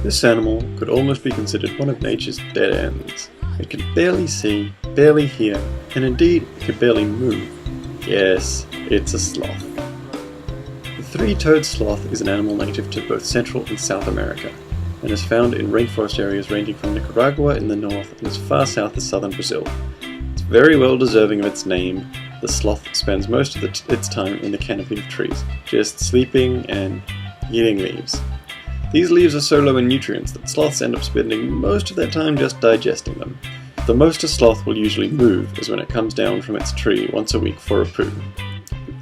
This animal could almost be considered one of nature's dead ends. It could barely see, barely hear, and indeed it could barely move. Yes, it's a sloth. The three-toed sloth is an animal native to both Central and South America, and is found in rainforest areas ranging from Nicaragua in the north and as far south as southern Brazil. It's very well deserving of its name. The sloth spends most of its time in the canopy of trees, just sleeping and eating leaves. These leaves are so low in nutrients that sloths end up spending most of their time just digesting them. The most a sloth will usually move is when it comes down from its tree once a week for a poo.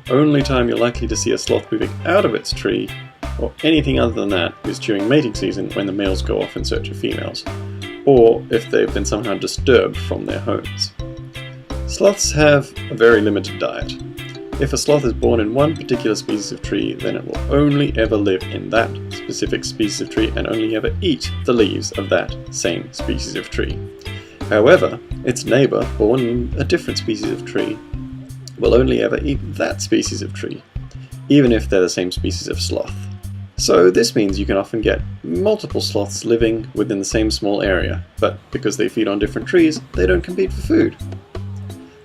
The only time you're likely to see a sloth moving out of its tree, or anything other than that, is during mating season when the males go off in search of females, or if they've been somehow disturbed from their homes. Sloths have a very limited diet. If a sloth is born in one particular species of tree, then it will only ever live in that specific species of tree and only ever eat the leaves of that same species of tree. However, its neighbour, born in a different species of tree, will only ever eat that species of tree, even if they're the same species of sloth. So this means you can often get multiple sloths living within the same small area, but because they feed on different trees, they don't compete for food.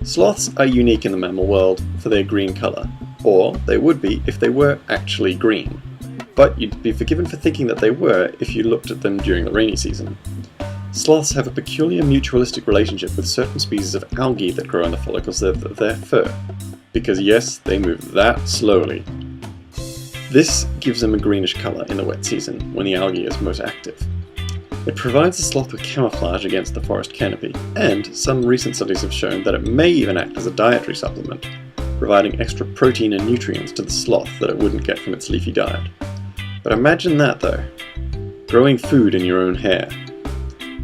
Sloths are unique in the mammal world for their green colour, or they would be if they were actually green. But you'd be forgiven for thinking that they were if you looked at them during the rainy season. Sloths have a peculiar mutualistic relationship with certain species of algae that grow on the follicles of their fur, because yes, they move that slowly. This gives them a greenish colour in the wet season, when the algae is most active. It provides the sloth with camouflage against the forest canopy, and some recent studies have shown that it may even act as a dietary supplement, providing extra protein and nutrients to the sloth that it wouldn't get from its leafy diet. But imagine that though, growing food in your own hair.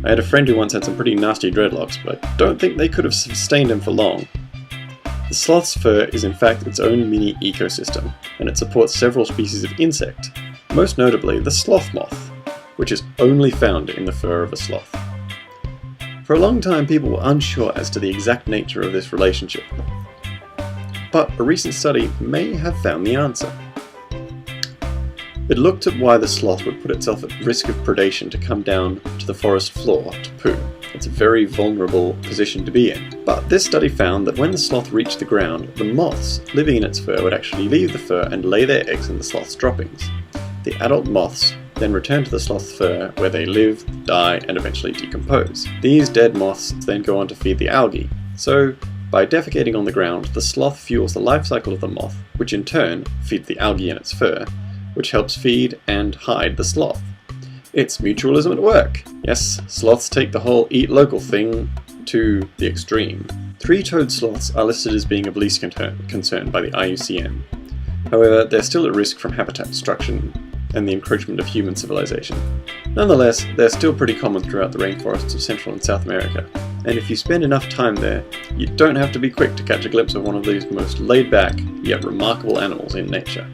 I had a friend who once had some pretty nasty dreadlocks, but I don't think they could have sustained him for long. The sloth's fur is in fact its own mini ecosystem, and it supports several species of insect, most notably the sloth moth, which is only found in the fur of a sloth. For a long time people were unsure as to the exact nature of this relationship, but a recent study may have found the answer. It looked at why the sloth would put itself at risk of predation to come down to the forest floor to poo. It's a very vulnerable position to be in. But this study found that when the sloth reached the ground, the moths living in its fur would actually leave the fur and lay their eggs in the sloth's droppings. The adult moths then return to the sloth's fur where they live, die, and eventually decompose. These dead moths then go on to feed the algae. So, by defecating on the ground, the sloth fuels the life cycle of the moth, which in turn feeds the algae in its fur, which helps feed and hide the sloth. It's mutualism at work. Yes, sloths take the whole eat local thing to the extreme. Three-toed sloths are listed as being of least concern by the IUCN. However, they're still at risk from habitat destruction and the encroachment of human civilization. Nonetheless, they're still pretty common throughout the rainforests of Central and South America, and if you spend enough time there, you don't have to be quick to catch a glimpse of one of these most laid-back, yet remarkable animals in nature.